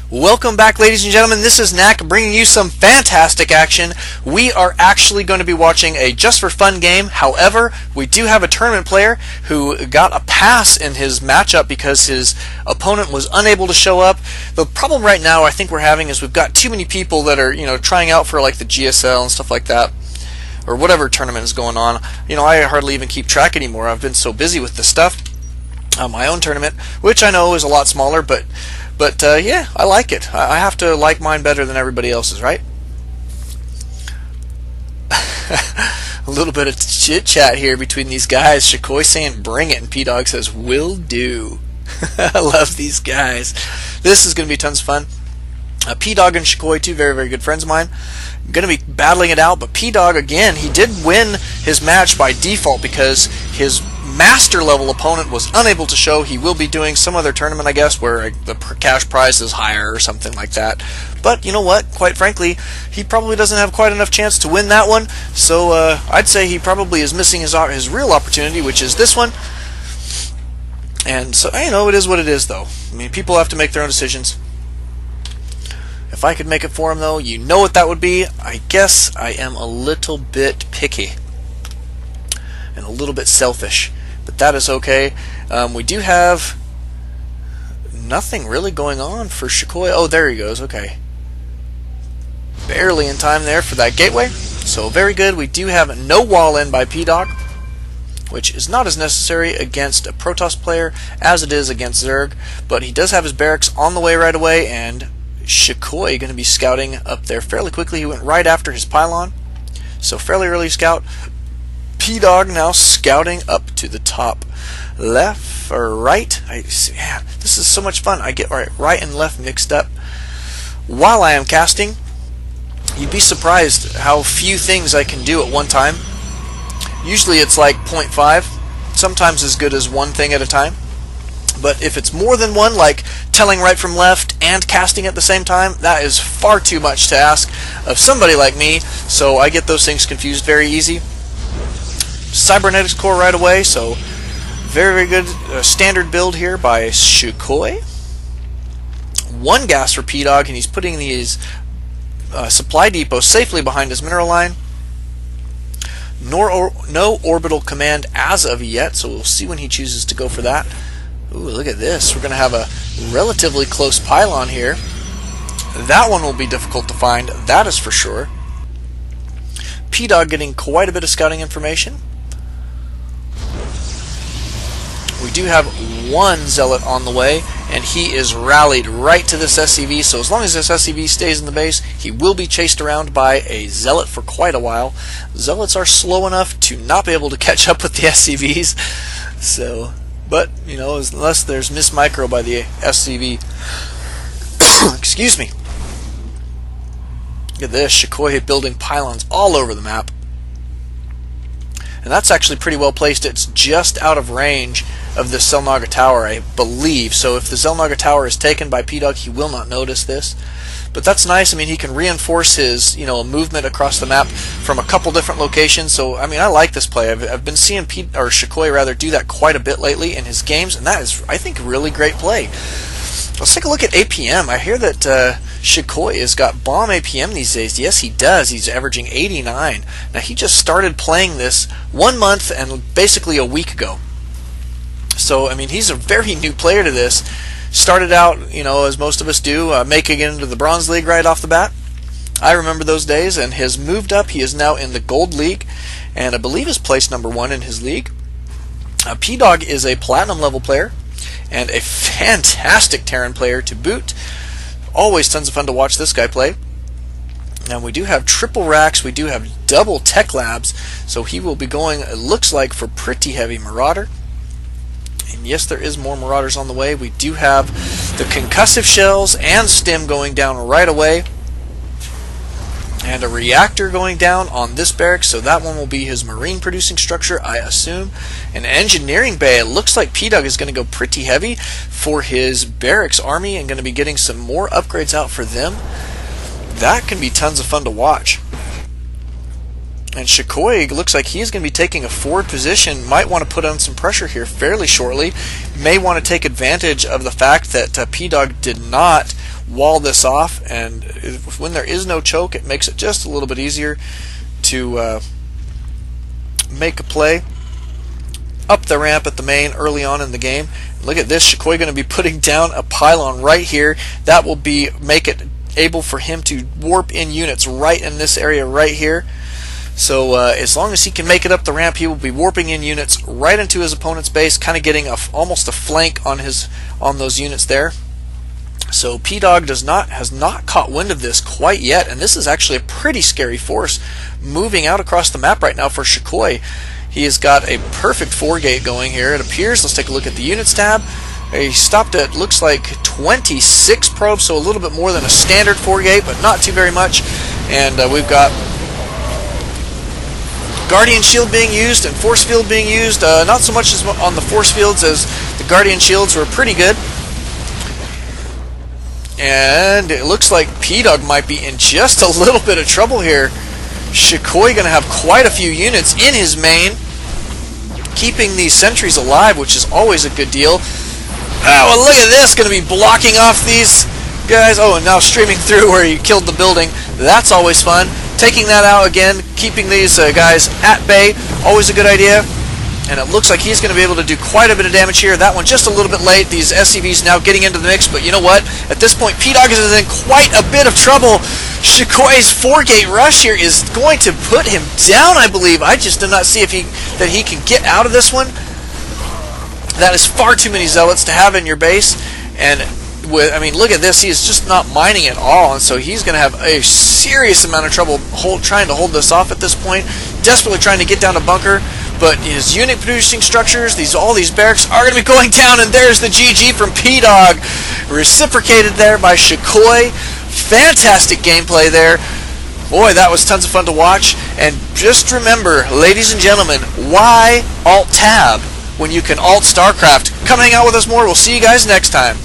Welcome back, ladies and gentlemen. This is Knack bringing you some fantastic action. We are actually going to be watching a just for fun game. However, we do have a tournament player who got a pass in his matchup because his opponent was unable to show up. The problem right now I think we're having is we've got too many people that are, trying out for like the GSL and stuff like that, or whatever tournament is going on. I hardly even keep track anymore. I've been so busy with this stuff. My own tournament, which I know is a lot smaller, but yeah, I like it. I have to like mine better than everybody else's, right? A little bit of chit chat here between these guys. Shukoii saying "bring it," and Pdawg says "will do." I love these guys. This is going to be tons of fun. Pdawg and Shukoii, two very, very good friends of mine, going to be battling it out. But Pdawg, again, he did win his match by default because his master level opponent was unable to show. He will be doing some other tournament, I guess, where the cash prize is higher or something like that. But you know what? Quite frankly, he probably doesn't have quite enough chance to win that one. So I'd say he probably is missing his real opportunity, which is this one. And so, it is what it is, though. I mean, people have to make their own decisions. If I could make it for him, though, you know what that would be. I guess I am a little bit picky and a little bit selfish, but that is okay. We do have nothing really going on for Shukoii. Oh, there he goes. Okay. Barely in time there for that gateway. So very good. We do have no wall in by Pdawg, which is not as necessary against a Protoss player as it is against Zerg, but he does have his barracks on the way right away, and Shukoii going to be scouting up there fairly quickly. He went right after his pylon, so fairly early scout. Pdawg now scouting up to the top left or right. Man, this is so much fun. I get right and left mixed up while I am casting. You'd be surprised how few things I can do at one time. Usually it's like 0.5, sometimes as good as one thing at a time. But if it's more than one, like telling right from left and casting at the same time, that is far too much to ask of somebody like me, so I get those things confused very easy. Cybernetics core right away, so very, very good standard build here by Shukoii. One gas for Pdawg, and he's putting these supply depots safely behind his mineral line. No orbital command as of yet, so we'll see when he chooses to go for that. Ooh, look at this. We're going to have a relatively close pylon here. That one will be difficult to find, that is for sure. Pdawg getting quite a bit of scouting information. We do have one zealot on the way, and he is rallied right to this SCV, so as long as this SCV stays in the base, he will be chased around by a zealot for quite a while. Zealots are slow enough to not be able to catch up with the SCVs, so... But, unless there's Miss Micro by the SCV. Excuse me. Look at this. Shukoii building pylons all over the map. And that's actually pretty well placed. It's just out of range of the Xel'Naga Tower, I believe. So if the Xel'Naga Tower is taken by Pdawg, he will not notice this. But that's nice. I mean, he can reinforce his, movement across the map from a couple different locations. So, I mean, I like this play. I've been seeing Shukoii rather do that quite a bit lately in his games, and that is, I think, really great play. Let's take a look at APM. I hear that Shukoii has got bomb APM these days. Yes, he does. He's averaging 89. Now, he just started playing this 1 month and basically a week ago. So, I mean, he's a very new player to this. Started out, as most of us do, making it into the Bronze League right off the bat. I remember those days, and has moved up. He is now in the Gold League, and I believe is placed #1 in his league. Pdawg is a Platinum level player, and a fantastic Terran player to boot. Always tons of fun to watch this guy play. Now we do have triple racks, we do have double tech labs, so he will be going, it looks like, for pretty heavy Marauder. And yes, there is more Marauders on the way. We do have the concussive shells and stim going down right away. And a reactor going down on this barracks, so that one will be his marine producing structure, I assume. An engineering bay. It looks like Pdawg is going to go pretty heavy for his barracks army and going to be getting some more upgrades out for them. That can be tons of fun to watch. And Shukoii looks like he's going to be taking a forward position, might want to put on some pressure here fairly shortly, may want to take advantage of the fact that Pdawg did not wall this off, and when there is no choke, it makes it just a little bit easier to make a play up the ramp at the main early on in the game. Look at this, Shukoii going to be putting down a pylon right here. That will make it able for him to warp in units right in this area right here. So as long as he can make it up the ramp, he will be warping in units right into his opponent's base, kind of getting almost a flank on those units there. So Pdawg has not caught wind of this quite yet, and this is actually a pretty scary force moving out across the map right now for Shukoii. He has got a perfect 4-gate going here, it appears. Let's take a look at the units tab. He stopped at, looks like, 26 probes, so a little bit more than a standard 4-gate, but not too very much. And we've got Guardian Shield being used and Force Field being used. Not so much as on the Force Fields, as the Guardian Shields were pretty good. And it looks like Pdawg might be in just a little bit of trouble here. Shukoii going to have quite a few units in his main, keeping these sentries alive, which is always a good deal. Oh, well, look at this, going to be blocking off these guys. Oh, and now streaming through where he killed the building. That's always fun. Taking that out again, keeping these guys at bay, always a good idea. And it looks like he's going to be able to do quite a bit of damage here. That one just a little bit late. These SCVs now getting into the mix, but you know what? At this point, Pdawg is in quite a bit of trouble. Shukoi's 4-gate rush here is going to put him down, I believe. I just do not see that he can get out of this one. That is far too many zealots to have in your base. And I mean, look at this. He is just not mining at all, and so he's going to have a serious amount of trouble trying to hold this off at this point. Desperately trying to get down to bunker. But his unit producing structures, all these barracks are going to be going down, and there's the GG from Pdawg. Reciprocated there by Shukoii. Fantastic gameplay there. Boy, that was tons of fun to watch. And just remember, ladies and gentlemen, why Alt-Tab when you can Alt-StarCraft? Come hang out with us more. We'll see you guys next time.